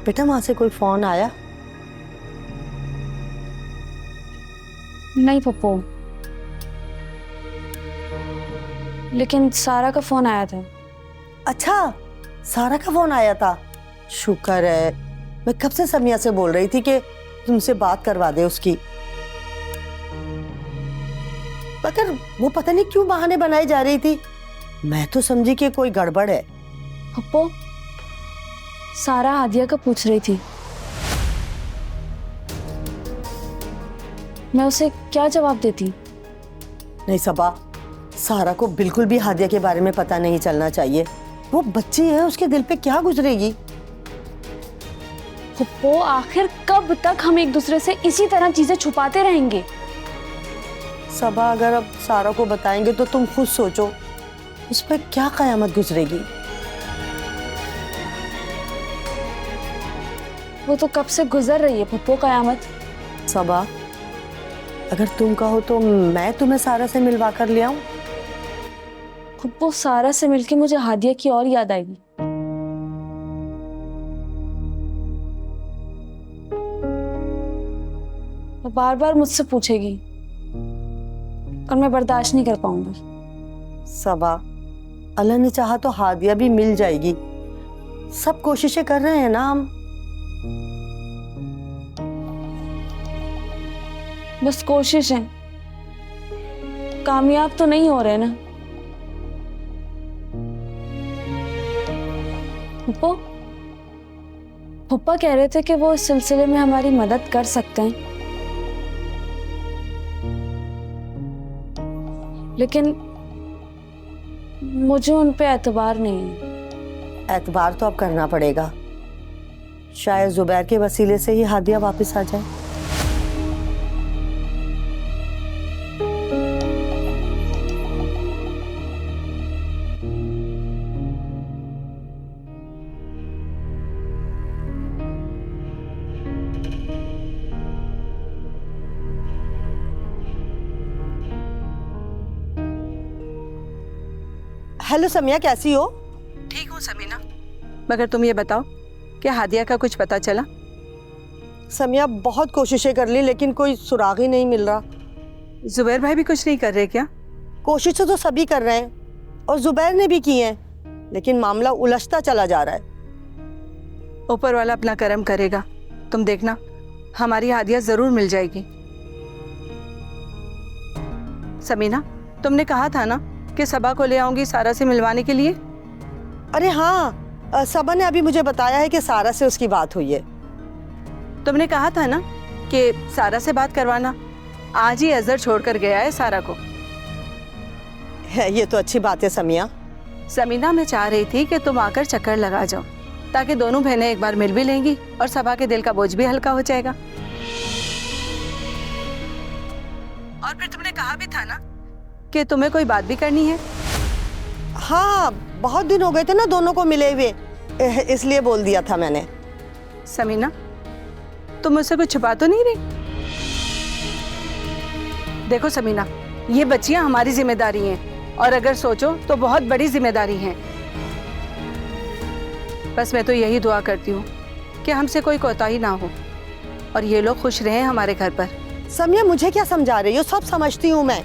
बेटा वहां से कोई फोन आया? नहीं पप्पू, लेकिन सारा का फोन आया था। अच्छा, सारा का फोन आया था। शुक्र है, मैं कब से समिया से बोल रही थी कि तुमसे बात करवा दे उसकी, मगर वो पता नहीं क्यों बहाने बनाई जा रही थी। मैं तो समझी कि कोई गड़बड़ है। पप्पू, सारा हादिया का पूछ रही थी। मैं उसे क्या जवाब देती? नहीं सबा, सारा को बिल्कुल भी हादिया के बारे में पता नहीं चलना चाहिए। वो बच्ची है, उसके दिल पे क्या गुजरेगी। पप्पू, आखिर कब तक हम एक दूसरे से इसी तरह चीजें छुपाते रहेंगे? सबा, अगर अब सारा को बताएंगे तो तुम खुद सोचो उस पर क्या कयामत गुजरेगी। वो तो कब से गुजर रही है पप्पू कयामत। सबा, अगर तुम कहो तो मैं तुम्हें सारा से मिलवा कर ले आऊं। पप्पू, सारा से मिलके मुझे हादिया की और याद आएगी। वो बार बार मुझसे पूछेगी और मैं बर्दाश्त नहीं कर पाऊंगी। सबा, अल्लाह ने चाहा तो हादिया भी मिल जाएगी। सब कोशिशें कर रहे हैं ना हम। बस कोशिश है, कामयाब तो नहीं हो रहे ना। पप्पू, पप्पा कह रहे थे कि वो इस सिलसिले में हमारी मदद कर सकते हैं, लेकिन मुझे उन पे एतबार नहीं है। एतबार तो अब करना पड़ेगा। शायद जुबैर के वसीले से ही हादिया वापस आ जाए। हेलो समिया, कैसी हो? ठीक हूँ समीना, मगर तुम ये बताओ क्या हादिया का कुछ पता चला? समिया, बहुत कोशिशें कर ली लेकिन कोई सुराग ही नहीं मिल रहा। जुबैर भाई भी कुछ नहीं कर रहे क्या? कोशिशें तो सभी कर रहे हैं और जुबैर ने भी की हैं, लेकिन मामला उलझता चला जा रहा है। ऊपर वाला अपना करम करेगा, तुम देखना हमारी हादिया जरूर मिल जाएगी। समीना, तुमने कहा था ना कि सबा को ले आऊंगी सारा से मिलवाने के लिए। अरे हाँ, सबा ने अभी मुझे बताया है कि सारा से उसकी बात हुई है। तुमने कहा था ना कि सारा से बात करवाना। आज ही अजहर छोड़कर गया है सारा को। ये तो अच्छी बात है समिया। समीना, मैं चाह रही थी कि तुम आकर चक्कर लगा जाओ, ताकि दोनों बहनें एक बार मिल भी लेंगी और सबा के दिल का बोझ भी हल्का हो जाएगा। और फिर तुमने कहा भी था ना कि तुम्हें कोई बात भी करनी है। हाँ, बहुत दिन हो गए थे ना दोनों को मिले हुए, इसलिए बोल दिया था मैंने। समीना, तुम मुझसे कुछ छुपा तो नहीं रही? देखो समीना, ये बच्चियां हमारी जिम्मेदारी हैं और अगर सोचो तो बहुत बड़ी जिम्मेदारी है। बस मैं तो यही दुआ करती हूँ कि हमसे कोई कोताही ना हो और ये लोग खुश रहें हमारे घर पर। समिया, मुझे क्या समझा रही हो? सब समझती हूँ मैं,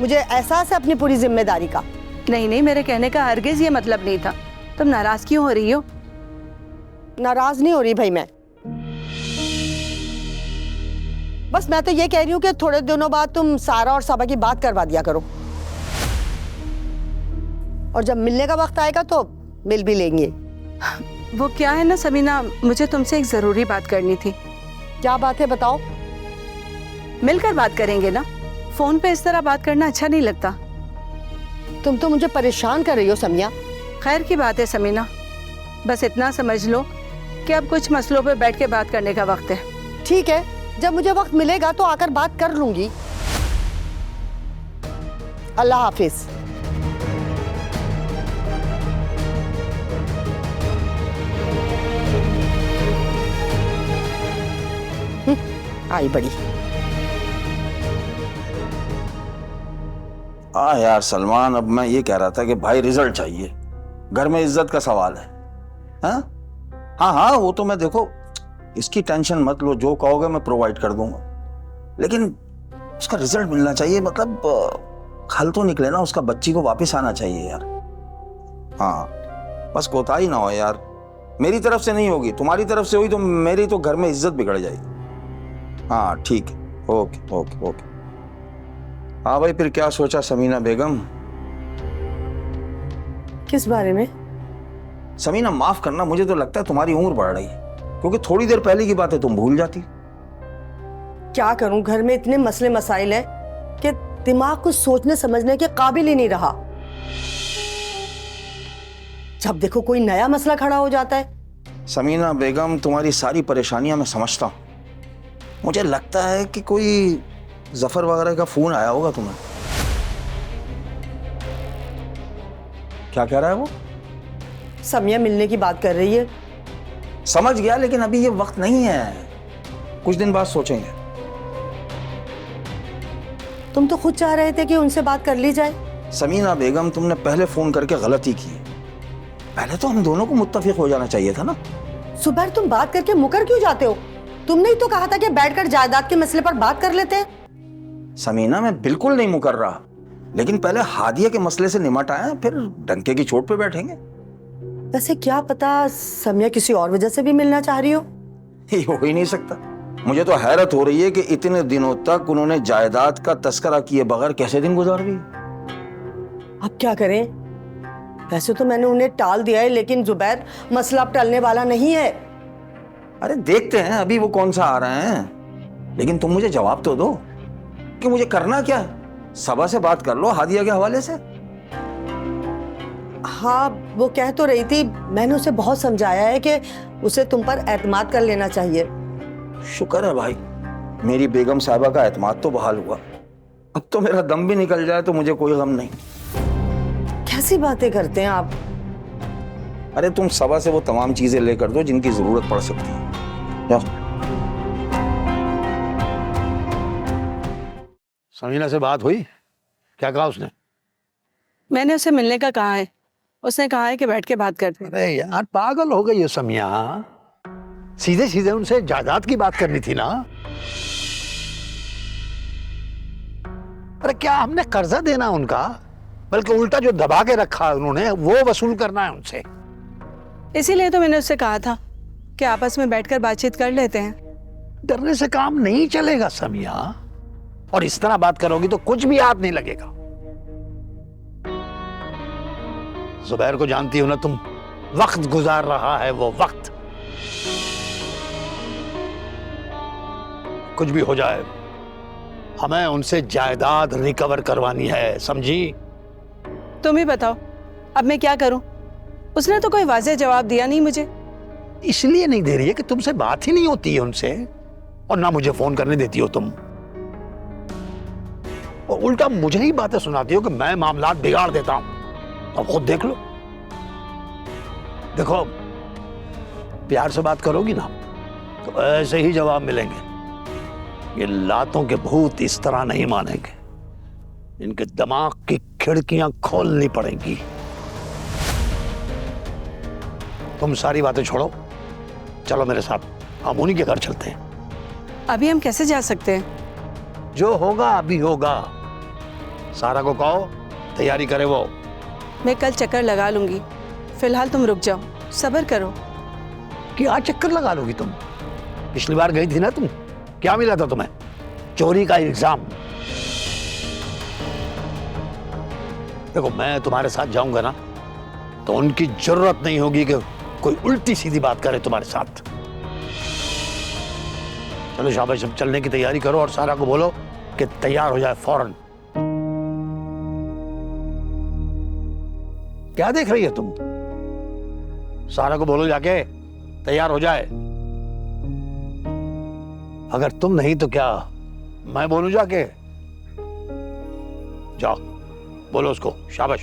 मुझे एहसास है अपनी पूरी जिम्मेदारी का। नहीं नहीं, मेरे कहने का हरगिज ये मतलब नहीं था। तुम नाराज क्यों हो रही हो? नाराज नहीं हो रही भाई मैं, बस मैं तो ये कह रही हूँ कि थोड़े दिनों बाद तुम सारा और सबा की बात करवा दिया करो, और जब मिलने का वक्त आएगा तो मिल भी लेंगे। वो क्या है ना समीना, मुझे तुमसे एक जरूरी बात करनी थी। क्या बात है, बताओ। मिलकर बात करेंगे ना, फोन पे इस तरह बात करना अच्छा नहीं लगता। तुम तो मुझे परेशान कर रही हो समिया। खैर की बात है समीना, बस इतना समझ लो कि अब कुछ मसलों पे बैठ के बात करने का वक्त है। ठीक है, जब मुझे वक्त मिलेगा तो आकर बात कर लूंगी। अल्लाह हाफिज। आई बड़ी। हाँ यार सलमान, अब मैं ये कह रहा था कि भाई रिजल्ट चाहिए, घर में इज्जत का सवाल है। हाँ, हाँ हाँ, वो तो मैं देखो, इसकी टेंशन मत लो, जो कहोगे मैं प्रोवाइड कर दूंगा, लेकिन उसका रिजल्ट मिलना चाहिए, मतलब हल तो निकले ना उसका, बच्ची को वापस आना चाहिए यार। हाँ, बस कोताही ना हो यार, मेरी तरफ से नहीं होगी, तुम्हारी तरफ से हुई तो मेरी तो घर में इज्जत बिगड़ जाएगी। हाँ ठीक है, ओके ओके ओके। हाँ भाई, फिर क्या सोचा समीना बेगम? किस बारे में? समीना माफ करना, मुझे तो लगता है तुम्हारी उम्र बढ़ रही है, क्योंकि थोड़ी देर पहले की बातें तुम भूल जाती। क्या करूं, घर में इतने मसले मसाइल हैं कि दिमाग कुछ सोचने समझने के काबिल ही नहीं रहा। जब देखो कोई नया मसला खड़ा हो जाता है। समीना बेगम, तुम्हारी सारी परेशानियां मैं समझता हूं, मुझे लगता है कि कोई जफर वगैरह का फोन आया होगा तुम्हें। क्या कह रहा है वो? समिया मिलने की बात कर रही है। समझ गया, लेकिन अभी ये वक्त नहीं है, कुछ दिन बाद सोचेंगे। तुम तो खुद चाह रहे थे कि उनसे बात कर ली जाए। समीना बेगम, तुमने पहले फोन करके गलती की, पहले तो हम दोनों को मुत्तफिक हो जाना चाहिए था ना। सुबह तुम बात करके मुकर क्यों जाते हो? तुमने ही तो कहा था कि बैठकर जायदाद के मसले पर बात कर लेते हैं। समीना, मैं बिल्कुल नहीं मुकर रहा, लेकिन पहले हादिया के मसले से निमट आए, फिर डंके की चोट पे बैठेंगे। वैसे क्या पता समिया किसी और वजह से भी मिलना चाह रही हो। ये हो ही नहीं सकता। मुझे तो हैरत हो रही है कि इतने दिनों तक उन्होंने जायदाद का तस्करा किए बगैर कैसे दिन गुजार दिए। अब क्या करें? वैसे तो मैंने उन्हें टाल दिया है, लेकिन जुबैर मसला अब टलने वाला नहीं है। अरे देखते हैं अभी वो कौन सा आ रहे हैं, लेकिन तुम मुझे जवाब तो दो कि मुझे करना क्या है। सबा से बात कर लो हादिया के हवाले से। हाँ, वो कह तो रही थी, मैंने उसे बहुत समझाया है कि उसे तुम पर एतमाद कर लेना चाहिए। शुक्र है भाई, मेरी बेगम साहिबा का एतमाद तो बहाल हुआ। अब तो मेरा दम भी निकल जाए तो मुझे कोई गम नहीं। कैसी बातें करते हैं आप? अरे तुम सबा से वो तमाम चीजें लेकर दो जिनकी जरूरत पड़ सकती है। जाओ। समीना से बात हुई? क्या कहा उसने? मैंने उसे मिलने का कहा है, उसने कहा है कि बैठ के बात करते हैं। अरे यार, पागल हो गई है समिया, सीधे सीधे उनसे जायदाद की बात करनी थी ना। अरे क्या हमने कर्जा देना उनका, बल्कि उल्टा जो दबा के रखा है उन्होंने वो वसूल करना है उनसे। इसीलिए तो मैंने उससे कहा था कि आपस में बैठकर बातचीत कर लेते हैं। डरने से काम नहीं चलेगा समिया, और इस तरह बात करोगी तो कुछ भी हाथ नहीं लगेगा। जुबैर को जानती हो ना तुम, वक्त गुजार रहा है वो वक्त। कुछ भी हो जाए, हमें उनसे जायदाद रिकवर करवानी है, समझी? तुम ही बताओ अब मैं क्या करूं? उसने तो कोई वाज़ेह जवाब दिया नहीं मुझे। इसलिए नहीं दे रही है कि तुमसे बात ही नहीं होती है उनसे, और ना मुझे फोन करने देती हो तुम, और उल्टा मुझे ही बातें सुनाती हो कि मैं मामलात बिगाड़ देता हूं। अब खुद देख लो। देखो, प्यार से बात करोगी ना तो ऐसे ही जवाब मिलेंगे। ये लातों के भूत इस तरह नहीं मानेंगे, इनके दिमाग की खिड़कियां खोलनी पड़ेंगी। तुम सारी बातें छोड़ो, चलो मेरे साथ, हम उन्हीं के घर चलते हैं। अभी हम कैसे जा सकते हैं? जो होगा अभी होगा। सारा को कहो तैयारी करे वो। मैं कल चक्कर लगा लूंगी, फिलहाल तुम रुक जाओ, सब्र करो। क्या चक्कर लगा लोगी तुम? पिछली बार गई थी ना तुम, क्या मिला था तुम्हें? चोरी का इल्जाम। देखो, मैं तुम्हारे साथ जाऊंगा ना तो उनकी जरूरत नहीं होगी कि कोई उल्टी सीधी बात करे तुम्हारे साथ। चलो शाबाश, अब चलने की तैयारी करो और सारा को बोलो कि तैयार हो जाए फौरन। क्या देख रही है तुम? सारा को बोलो जाके तैयार हो जाए। अगर तुम नहीं तो क्या मैं बोलूं जाके? जाओ बोलो उसको, शाबाश।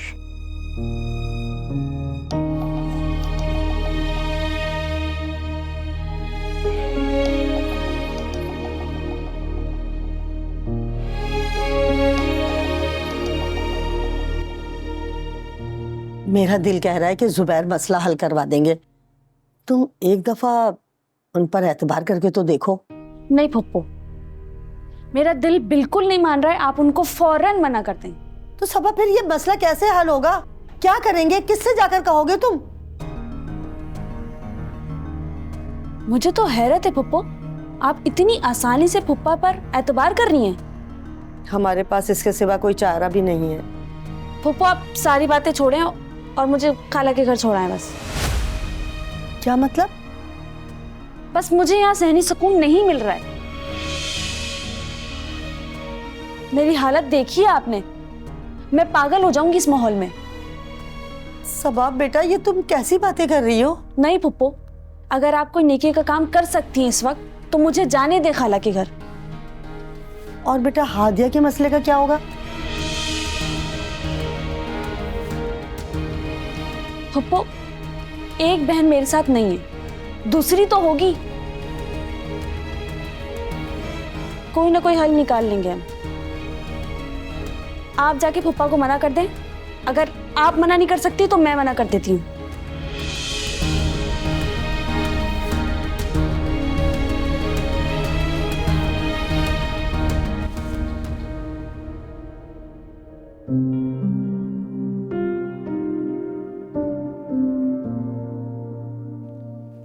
मेरा दिल कह रहा है कि जुबैर मसला हल करवा देंगे, तुम एक दफा उन पर एतबार करके तो देखो। नहीं फुप्पो, मेरा दिल बिल्कुल नहीं मान रहा है, आप उनको फौरन मना कर दें। तो सबा फिर ये मसला कैसे हल होगा? क्या करेंगे? किससे जाकर कहोगे तुम? मुझे तो हैरत है फुप्पो, आप इतनी आसानी से फुप्पा पर एतबार कर रही हैं। हमारे पास इसके सिवा कोई चारा भी नहीं है। फुप्पो आप सारी बातें छोड़ें और मुझे खाला के घर छोड़ाएं बस। क्या मतलब? बस मुझे यहाँ सहनी सुकून नहीं मिल रहा है। मेरी हालत देखी है आपने, मैं पागल हो जाऊंगी इस माहौल में। सबा बेटा, ये तुम कैसी बातें कर रही हो? नहीं फुप्पो, अगर आप कोई नेकी का काम कर सकती हैं इस वक्त तो मुझे जाने दे खाला के घर। और बेटा हादिया के मसले का क्या होगा? फुप्पो, एक बहन मेरे साथ नहीं है, दूसरी तो होगी। कोई ना कोई हल निकाल लेंगे हम। आप जाके फुप्पा को मना कर दें। अगर आप मना नहीं कर सकती तो मैं मना कर देती हूँ।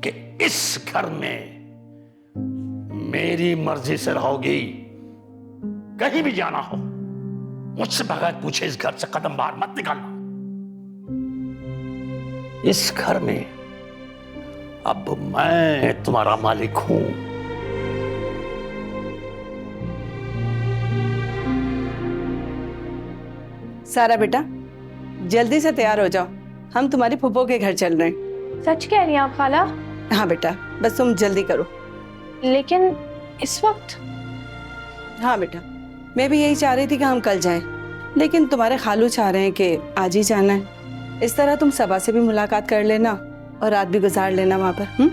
कि इस घर में मेरी मर्जी से रहोगी, कहीं भी जाना हो मुझसे बगैर पूछे इस घर से कदम बाहर मत निकालना। इस घर में अब मैं तुम्हारा मालिक हूं। सारा बेटा, जल्दी से तैयार हो जाओ, हम तुम्हारी फूफो के घर चल रहे हैं। सच कह रही हैं आप खाला? हाँ बेटा, बस तुम जल्दी करो। लेकिन इस वक्त? हाँ बेटा, मैं भी यही चाह रही थी कि हम कल जाएं, लेकिन तुम्हारे खालू चाह रहे हैं कि आज ही जाना है। इस तरह तुम सबा से भी मुलाकात कर लेना और रात भी गुजार लेना वहां पर।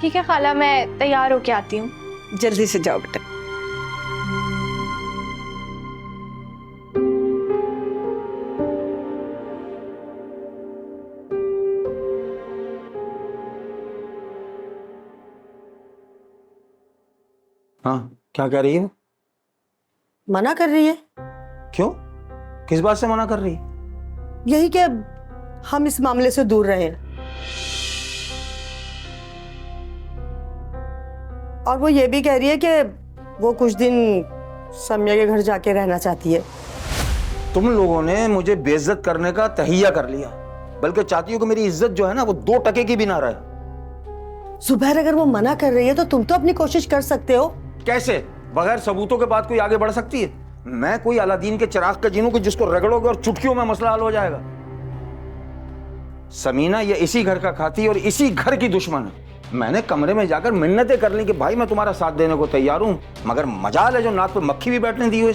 ठीक है खाला, मैं तैयार होके आती हूँ। जल्दी से जाओ बेटा। हाँ, क्या कह रही हो? मना कर रही है? क्यों? किस बात से मना कर रही है? यही कि हम इस मामले से दूर रहें। और वो ये भी कह रही है कि वो कुछ दिन सम्या के घर जाके रहना चाहती है। तुम लोगों ने मुझे बेइज्जत करने का तहिया कर लिया, बल्कि चाहती हो कि मेरी इज्जत जो है ना वो 2 टके की भी ना रहे। जुबैर, अगर वो मना कर रही है तो तुम तो अपनी कोशिश कर सकते हो। कैसे? बगैर सबूतों के बाद कोई आगे बढ़ सकती है? मैं कोई अलादीन के चिराग का जीनू कि जिसको रगड़ोगे और चुटकियों में मसला हल हो जाएगा। समीना ये इसी घर का खाती और इसी घर की दुश्मन है। मैंने कमरे में जाकर मिन्नतें कर ली कि भाई मैं तुम्हारा साथ देने को तैयार हूं, मगर मजाल है जो नाक पे मक्खी भी बैठने दी हो।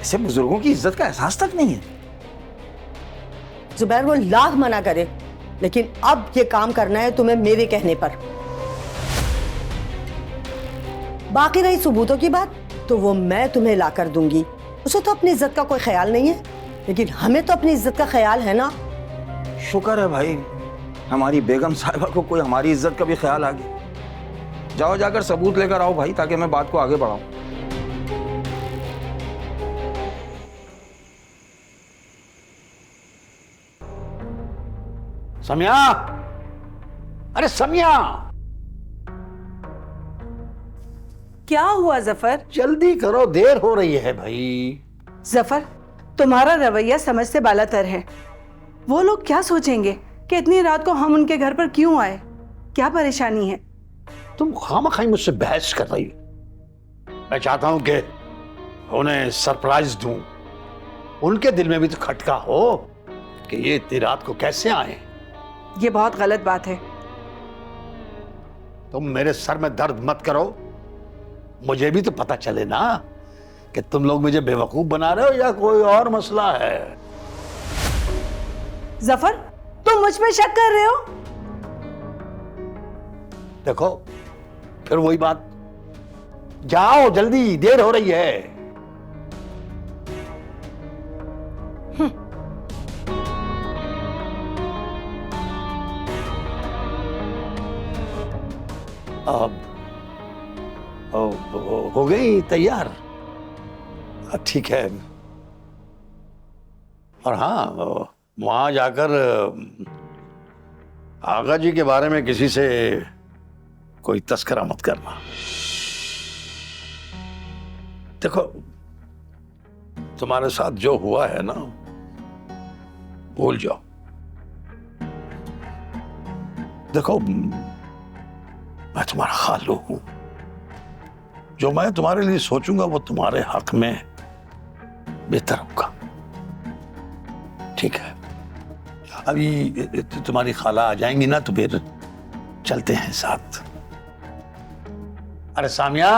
ऐसे बुजुर्गों की इज्जत का एहसास तक नहीं है। जुबैर, वो लाख मना करे, लेकिन अब ये काम करना है तुम्हें मेरे कहने पर। बाकी रही सबूतों की बात, तो वो मैं तुम्हें ला कर दूंगी। उसे तो अपनी इज्जत का कोई ख्याल नहीं है, लेकिन हमें तो अपनी इज्जत का ख्याल है ना। शुक्र है भाई, हमारी बेगम साहिबा को कोई हमारी इज्जत का भी ख्याल आ गया। जाओ जाकर सबूत लेकर आओ भाई, ताकि मैं बात को आगे बढ़ाऊं। सम्या, अरे सम्या, क्या हुआ जफर? जल्दी करो, देर हो रही है भाई। जफर, तुम्हारा रवैया समझ से बालातर है। वो लोग क्या सोचेंगे कि इतनी रात को हम उनके घर पर क्यों आए? क्या परेशानी है? तुम खामखाई मुझसे बहस कर रही हो। मैं चाहता हूं कि उन्हें सरप्राइज दूं, उनके दिल में भी तो खटका हो कि ये इतनी रात को कैसे आए। ये बहुत गलत बात है। तुम मेरे सर में दर्द मत करो, मुझे भी तो पता चले ना कि तुम लोग मुझे बेवकूफ बना रहे हो या कोई और मसला है। जफर, तुम मुझ पे शक कर रहे हो? देखो, फिर वही बात। जाओ जल्दी, देर हो रही है। हो गई तैयार? ठीक है। और हाँ, वहां जाकर आगा जी के बारे में किसी से कोई तस्करा मत करना। देखो, तुम्हारे साथ जो हुआ है ना, भूल जाओ। देखो, मैं तुम्हारा खालू हूं। जो मैं तुम्हारे लिए सोचूंगा वो तुम्हारे हक में बेहतर होगा। ठीक है? अभी तुम्हारी खाला आ जाएंगी ना, तो फिर चलते हैं साथ। अरे सामिया,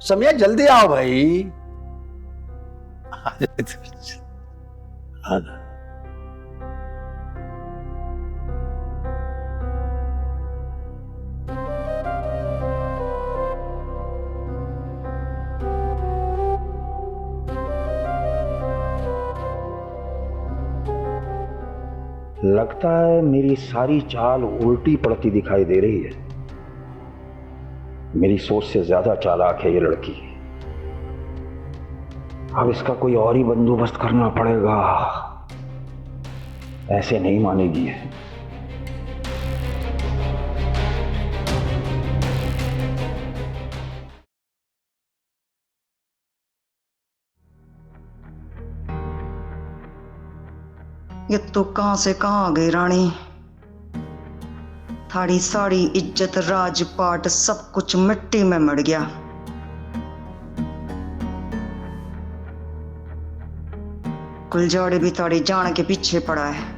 सामिया जल्दी आओ भाई। लगता है मेरी सारी चाल उल्टी पड़ती दिखाई दे रही है। मेरी सोच से ज्यादा चालाक है ये लड़की। अब इसका कोई और ही बंदोबस्त करना पड़ेगा, ऐसे नहीं मानेगी ये। ये तो कहां से कहां आ गई रानी। थारी सारी इज्जत, राजपाट, सब कुछ मिट्टी में मर गया। गुलजाड़े भी ताड़ी जान के पीछे पड़ा है।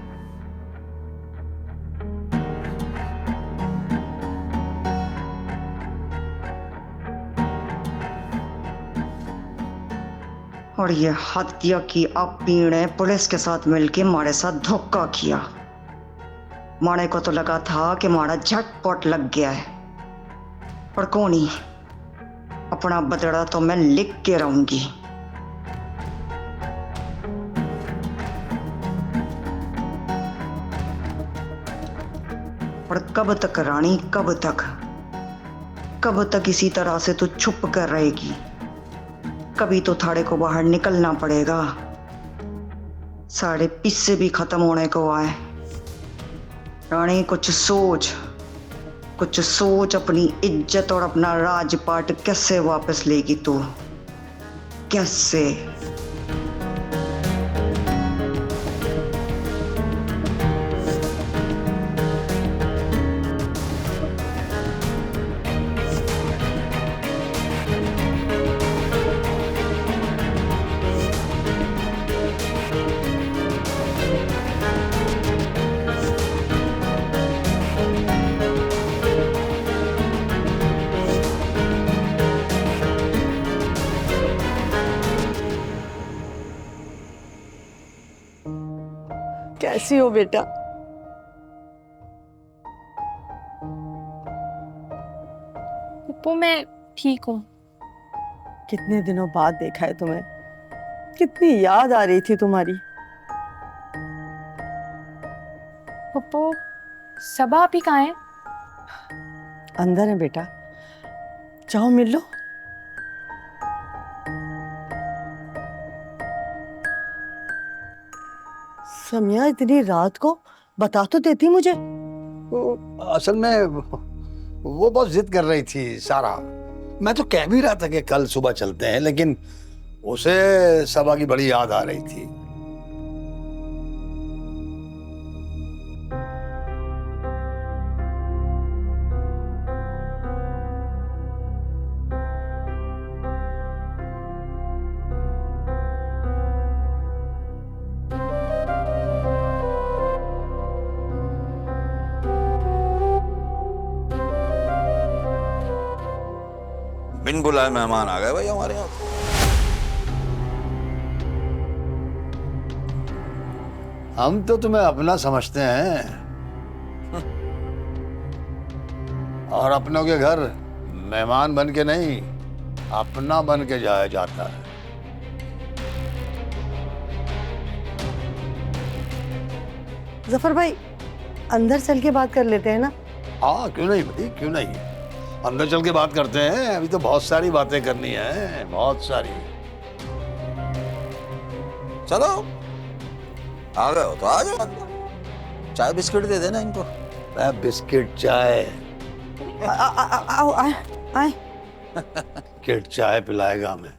और ये हत्या की अपीण ने पुलिस के साथ मिलके मारे साथ धोखा किया। माने को तो लगा था कि मारा झटपट लग गया है, पर कोनी, अपना बदला तो मैं लिख के रहूंगी। पर कब तक रानी, कब तक इसी तरह से तू छुप कर रहेगी? कभी तो थाड़े को बाहर निकलना पड़ेगा। साढ़े पिस्से भी खत्म होने को आए। रानी कुछ सोच, अपनी इज्जत और अपना राजपाट कैसे वापस लेगी तू? कैसे? कैसी हो बेटा? पप्पू, मैं ठीक हूँ। कितने दिनों बाद देखा है तुम्हें। कितनी याद आ रही थी तुम्हारी। पप्पू, सबा आप ही कहाँ हैं? अंदर है बेटा, जाओ मिल लो। समिया, इतनी रात को बता तो देती मुझे। असल में वो बहुत जिद कर रही थी सारा। मैं तो कह भी रहा था कि कल सुबह चलते हैं, लेकिन उसे सबा की बड़ी याद आ रही थी। बिन बुलाए मेहमान आ गए भाई हमारे यहाँ। हम तो तुम्हें अपना समझते हैं, और अपनों के घर मेहमान बन के नहीं, अपना बन के जाया जाता है। जफर भाई, अंदर चल के बात कर लेते हैं ना? हाँ, क्यों नहीं भाई, क्यों नहीं। अंदर चल के बात करते हैं, अभी तो बहुत सारी बातें करनी है, बहुत सारी। चलो आ गए हो तो आ जाओ अंदर। चाय बिस्किट दे देना इनको। बिस्किट चाय, आओ आए आए। बिस्किट चाय पिलाएगा हमें।